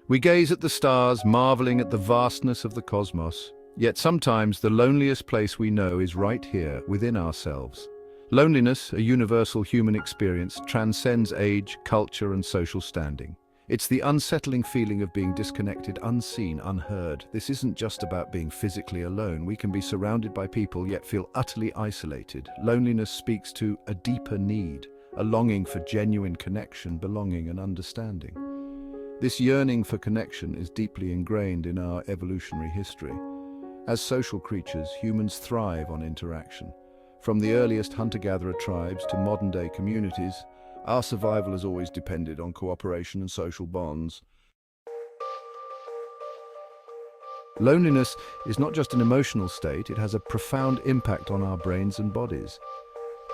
We gaze at the stars, marveling at the vastness of the cosmos. Yet sometimes the loneliest place we know is right here, within ourselves. Loneliness, a universal human experience, transcends age, culture, and social standing. It's the unsettling feeling of being disconnected, unseen, unheard. This isn't just about being physically alone. We can be surrounded by people yet feel utterly isolated. Loneliness speaks to a deeper need, a longing for genuine connection, belonging, and understanding. This yearning for connection is deeply ingrained in our evolutionary history. As social creatures, humans thrive on interaction. From the earliest hunter-gatherer tribes to modern-day communities, our survival has always depended on cooperation and social bonds. Loneliness is not just an emotional state, it has a profound impact on our brains and bodies.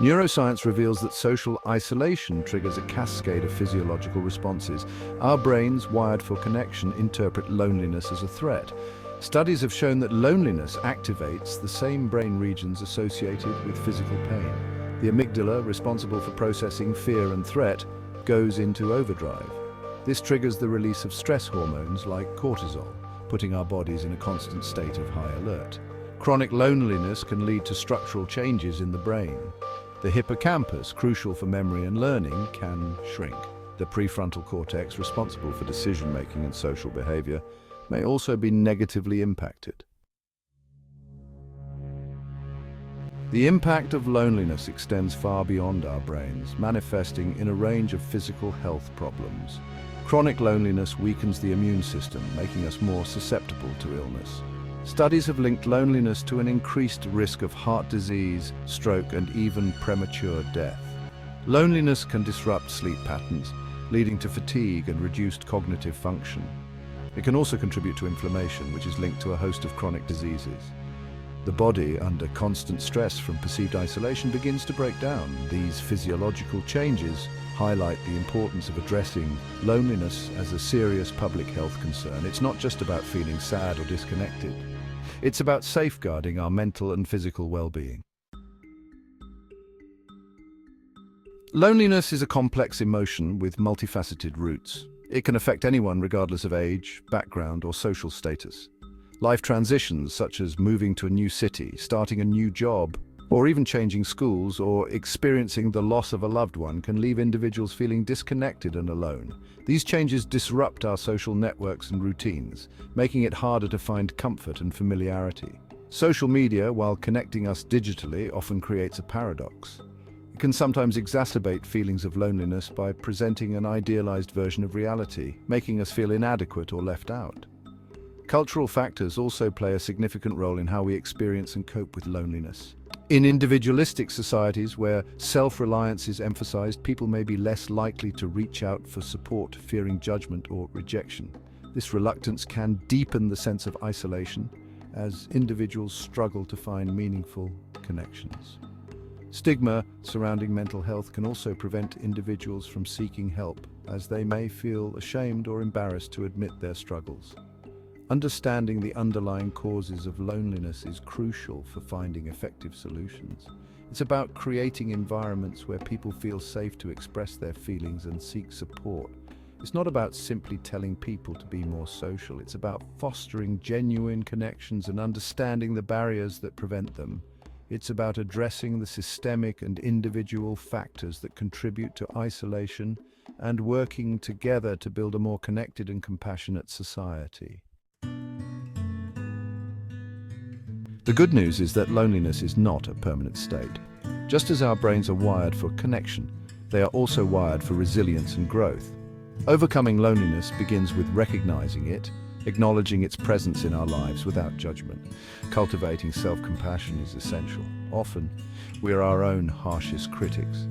Neuroscience reveals that social isolation triggers a cascade of physiological responses. Our brains, wired for connection, interpret loneliness as a threat. Studies have shown that loneliness activates the same brain regions associated with physical pain. The amygdala, responsible for processing fear and threat, goes into overdrive. This triggers the release of stress hormones like cortisol, putting our bodies in a constant state of high alert. Chronic loneliness can lead to structural changes in the brain. The hippocampus, crucial for memory and learning, can shrink. The prefrontal cortex, responsible for decision-making and social behavior, may also be negatively impacted. The impact of loneliness extends far beyond our brains, manifesting in a range of physical health problems. Chronic loneliness weakens the immune system, making us more susceptible to illness. Studies have linked loneliness to an increased risk of heart disease, stroke, and even premature death. Loneliness can disrupt sleep patterns, leading to fatigue and reduced cognitive function. It can also contribute to inflammation, which is linked to a host of chronic diseases. The body, under constant stress from perceived isolation, begins to break down. These physiological changes highlight the importance of addressing loneliness as a serious public health concern. It's not just about feeling sad or disconnected. It's about safeguarding our mental and physical well-being. Loneliness is a complex emotion with multifaceted roots. It can affect anyone regardless of age, background, or social status. Life transitions, such as moving to a new city, starting a new job, or even changing schools or experiencing the loss of a loved one, can leave individuals feeling disconnected and alone. These changes disrupt our social networks and routines, making it harder to find comfort and familiarity. Social media, while connecting us digitally, often creates a paradox. It can sometimes exacerbate feelings of loneliness by presenting an idealized version of reality, making us feel inadequate or left out. Cultural factors also play a significant role in how we experience and cope with loneliness. In individualistic societies where self-reliance is emphasized, people may be less likely to reach out for support, fearing judgment or rejection. This reluctance can deepen the sense of isolation as individuals struggle to find meaningful connections. Stigma surrounding mental health can also prevent individuals from seeking help, as they may feel ashamed or embarrassed to admit their struggles. Understanding the underlying causes of loneliness is crucial for finding effective solutions. It's about creating environments where people feel safe to express their feelings and seek support. It's not about simply telling people to be more social. It's about fostering genuine connections and understanding the barriers that prevent them. It's about addressing the systemic and individual factors that contribute to isolation and working together to build a more connected and compassionate society. The good news is that loneliness is not a permanent state. Just as our brains are wired for connection, they are also wired for resilience and growth. Overcoming loneliness begins with recognizing it, acknowledging its presence in our lives without judgment. Cultivating self-compassion is essential. Often, we are our own harshest critics.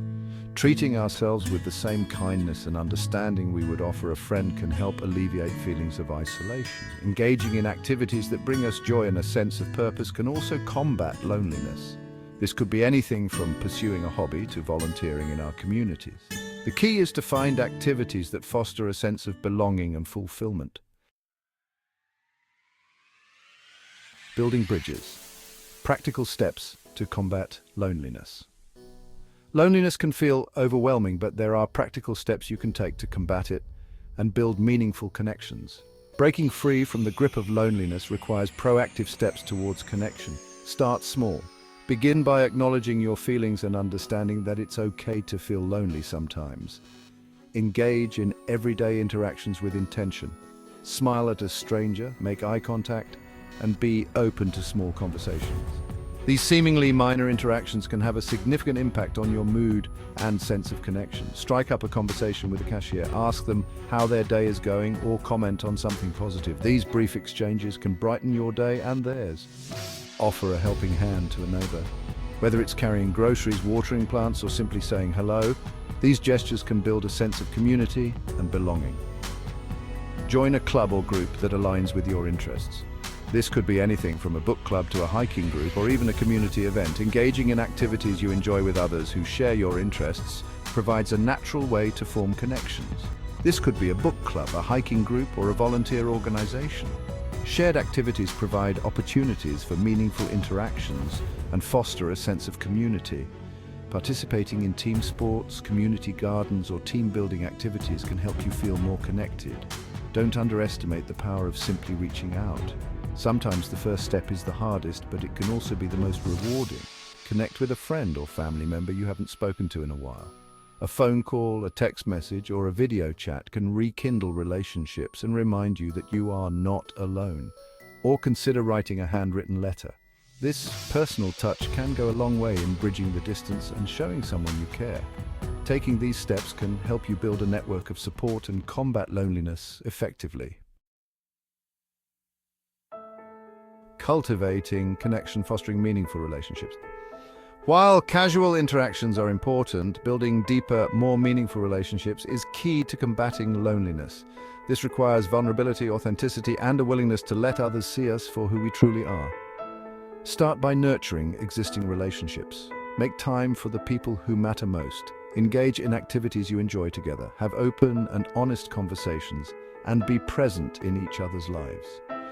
Treating ourselves with the same kindness and understanding we would offer a friend can help alleviate feelings of isolation. Engaging in activities that bring us joy and a sense of purpose can also combat loneliness. This could be anything from pursuing a hobby to volunteering in our communities. The key is to find activities that foster a sense of belonging and fulfillment. Building bridges. Practical steps to combat loneliness. Loneliness can feel overwhelming, but there are practical steps you can take to combat it and build meaningful connections. Breaking free from the grip of loneliness requires proactive steps towards connection. Start small. Begin by acknowledging your feelings and understanding that it's okay to feel lonely sometimes. Engage in everyday interactions with intention. Smile at a stranger, make eye contact, and be open to small conversations. These seemingly minor interactions can have a significant impact on your mood and sense of connection. Strike up a conversation with a cashier, ask them how their day is going, or comment on something positive. These brief exchanges can brighten your day and theirs. Offer a helping hand to a neighbor. Whether it's carrying groceries, watering plants, or simply saying hello, these gestures can build a sense of community and belonging. Join a club or group that aligns with your interests. This could be anything from a book club to a hiking group or even a community event. Engaging in activities you enjoy with others who share your interests provides a natural way to form connections. This could be a book club, a hiking group, or a volunteer organization. Shared activities provide opportunities for meaningful interactions and foster a sense of community. Participating in team sports, community gardens, or team-building activities can help you feel more connected. Don't underestimate the power of simply reaching out. Sometimes the first step is the hardest, but it can also be the most rewarding. Connect with a friend or family member you haven't spoken to in a while. A phone call, a text message, or a video chat can rekindle relationships and remind you that you are not alone. Or consider writing a handwritten letter. This personal touch can go a long way in bridging the distance and showing someone you care. Taking these steps can help you build a network of support and combat loneliness effectively. Cultivating connection, fostering meaningful relationships. While casual interactions are important, building deeper, more meaningful relationships is key to combating loneliness. This requires vulnerability, authenticity, and a willingness to let others see us for who we truly are. Start by nurturing existing relationships. Make time for the people who matter most. Engage in activities you enjoy together. Have open and honest conversations, and be present in each other's lives.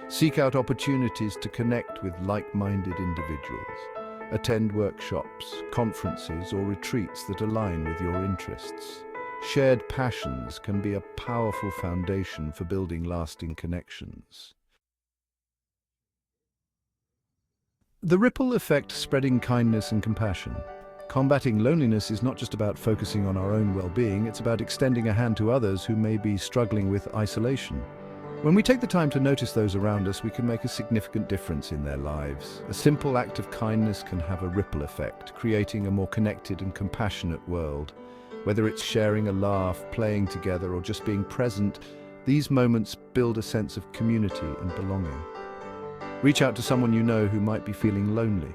Seek out opportunities to connect with like-minded individuals. Attend workshops, conferences, or retreats that align with your interests. Shared passions can be a powerful foundation for building lasting connections. The ripple effect, spreading kindness and compassion. Combating loneliness is not just about focusing on our own well-being, it's about extending a hand to others who may be struggling with isolation. When we take the time to notice those around us, we can make a significant difference in their lives. A simple act of kindness can have a ripple effect, creating a more connected and compassionate world. Whether it's sharing a laugh, playing together, or just being present, these moments build a sense of community and belonging. Reach out to someone you know who might be feeling lonely.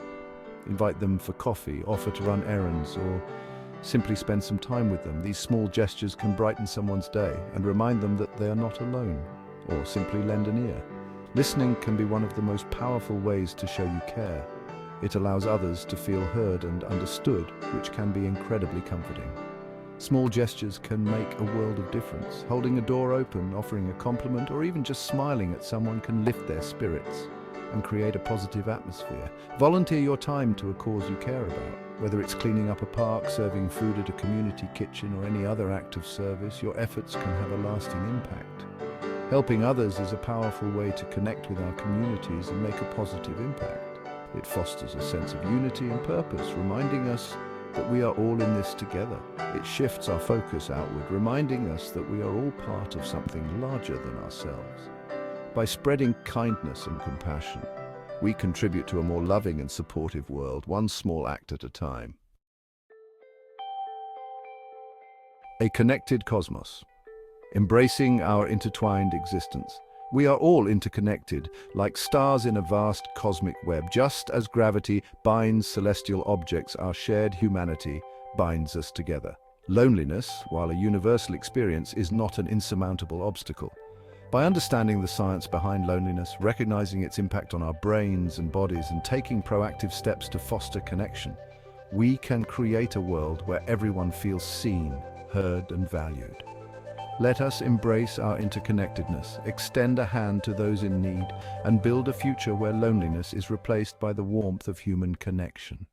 Invite them for coffee, offer to run errands, or simply spend some time with them. These small gestures can brighten someone's day and remind them that they are not alone. Or simply lend an ear. Listening can be one of the most powerful ways to show you care. It allows others to feel heard and understood, which can be incredibly comforting. Small gestures can make a world of difference. Holding a door open, offering a compliment, or even just smiling at someone can lift their spirits and create a positive atmosphere. Volunteer your time to a cause you care about. Whether it's cleaning up a park, serving food at a community kitchen, or any other act of service, your efforts can have a lasting impact. Helping others is a powerful way to connect with our communities and make a positive impact. It fosters a sense of unity and purpose, reminding us that we are all in this together. It shifts our focus outward, reminding us that we are all part of something larger than ourselves. By spreading kindness and compassion, we contribute to a more loving and supportive world, one small act at a time. A connected cosmos. Embracing our intertwined existence. We are all interconnected, like stars in a vast cosmic web. Just as gravity binds celestial objects, our shared humanity binds us together. Loneliness, while a universal experience, is not an insurmountable obstacle. By understanding the science behind loneliness, recognizing its impact on our brains and bodies, and taking proactive steps to foster connection, we can create a world where everyone feels seen, heard, and valued. Let us embrace our interconnectedness, extend a hand to those in need, and build a future where loneliness is replaced by the warmth of human connection.